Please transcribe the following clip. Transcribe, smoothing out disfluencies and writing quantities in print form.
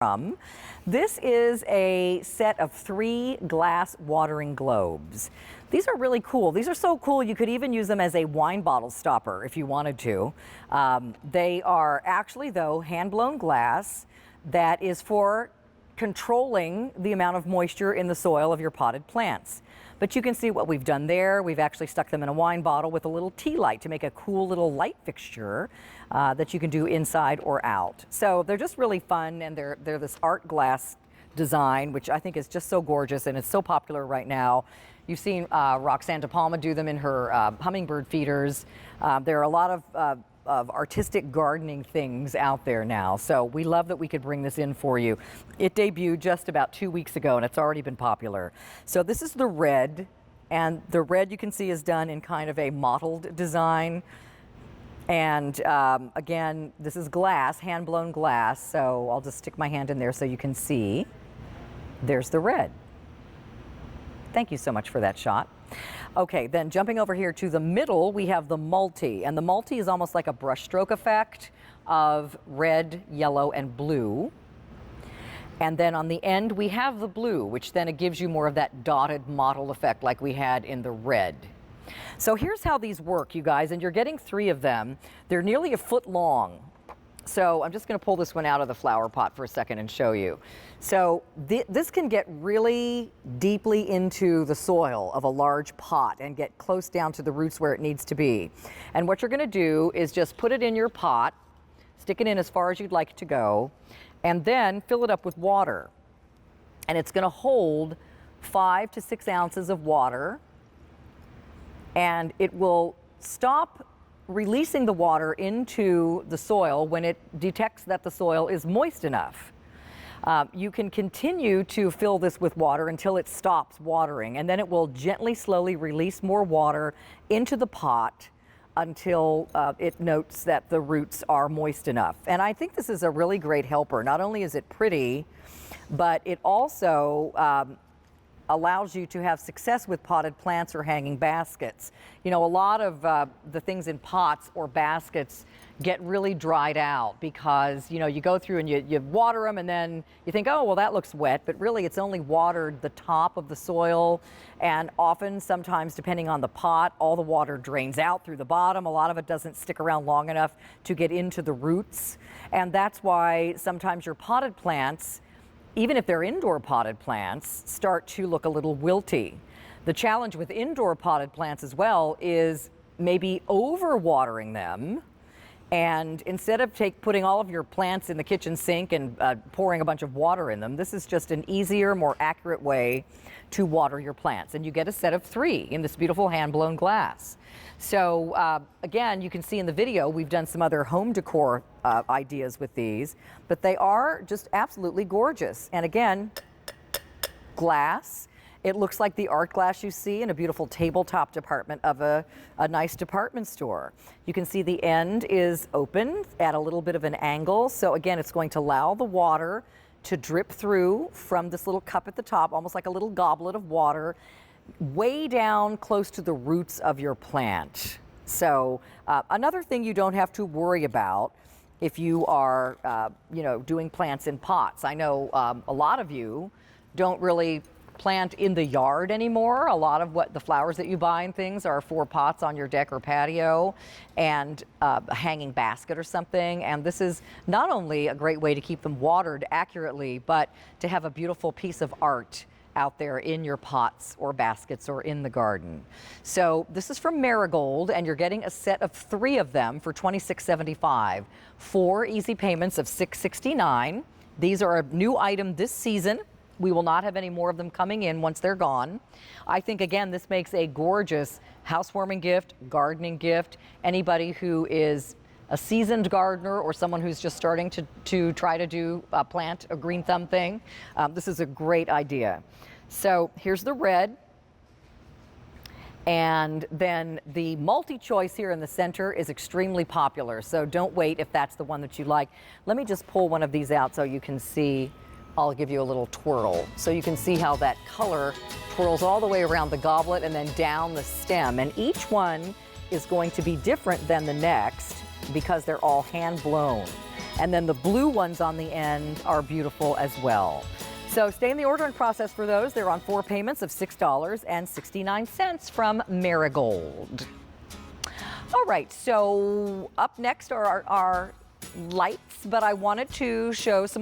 from. This is a set of 3 glass watering globes. These are really cool. These are so cool you could even use them as a wine bottle stopper if you wanted to. They are actually, though, hand-blown glass that is for controlling the amount of moisture in the soil of your potted plants. But you can see what we've done there. We've actually stuck them in a wine bottle with a little tea light to make a cool little light fixture that you can do inside or out. So they're just really fun, and they're this art glass design, which I think is just so gorgeous, and it's so popular right now. You've seen Roxanne De Palma do them in her hummingbird feeders. There are a lot of artistic gardening things out there now. So we love that we could bring this in for you. It debuted just about 2 weeks ago, and it's already been popular. So this is the red, and the red you can see is done in kind of a mottled design. And again, this is glass, hand-blown glass. So I'll just stick my hand in there so you can see. There's the red. Thank you so much for that shot. Okay, then jumping over here to the middle, we have the multi, and the multi is almost like a brushstroke effect of red, yellow, and blue. And then on the end, we have the blue, which then it gives you more of that dotted mottled effect like we had in the red. So here's how these work, you guys, and you're getting 3 of them. They're nearly a foot long. So I'm just going to pull this one out of the flower pot for a second and show you. So this can get really deeply into the soil of a large pot and get close down to the roots where it needs to be. And what you're going to do is just put it in your pot, stick it in as far as you'd like it to go, and then fill it up with water. And it's going to hold 5 to 6 ounces of water, and it will stop releasing the water into the soil when it detects that the soil is moist enough. You can continue to fill this with water until it stops watering, and then it will gently, slowly release more water into the pot until it notes that the roots are moist enough. And I think this is a really great helper. Not only is it pretty, but it also allows you to have success with potted plants or hanging baskets. You know, a lot of the things in pots or baskets get really dried out because, you know, you go through and you water them and then you think, oh, well, that looks wet, but really it's only watered the top of the soil. And often, sometimes, depending on the pot, all the water drains out through the bottom. A lot of it doesn't stick around long enough to get into the roots. And that's why sometimes your potted plants, even if they're indoor potted plants, start to look a little wilty. The challenge with indoor potted plants as well is maybe overwatering them. And instead of putting all of your plants in the kitchen sink and pouring a bunch of water in them, this is just an easier, more accurate way to water your plants. And you get a set of 3 in this beautiful hand-blown glass. So again, you can see in the video, we've done some other home decor ideas with these, but they are just absolutely gorgeous. And again, glass. It looks like the art glass you see in a beautiful tabletop department of a nice department store. You can see the end is open at a little bit of an angle. So again, it's going to allow the water to drip through from this little cup at the top, almost like a little goblet of water, way down close to the roots of your plant. So another thing you don't have to worry about if you are, you know, doing plants in pots. I know a lot of you don't really plant in the yard anymore. A lot of what the flowers that you buy and things are for pots on your deck or patio and a hanging basket or something. And this is not only a great way to keep them watered accurately, but to have a beautiful piece of art out there in your pots or baskets or in the garden. So this is from Marigold, and you're getting a set of 3 of them for $26.75. 4 easy payments of $6.69. These are a new item this season. We will not have any more of them coming in once they're gone. I think, again, this makes a gorgeous housewarming gift, gardening gift. Anybody who is a seasoned gardener or someone who's just starting to try to plant a green thumb thing, this is a great idea. So here's the red. And then the multi-choice here in the center is extremely popular. So don't wait if that's the one that you like. Let me just pull one of these out so you can see. I'll give you a little twirl so you can see how that color twirls all the way around the goblet and then down the stem. And each one is going to be different than the next because they're all hand blown. And then the blue ones on the end are beautiful as well. So stay in the ordering process for those. They're on 4 payments of $6.69 from Marigold. All right, so up next are our lights, but I wanted to show some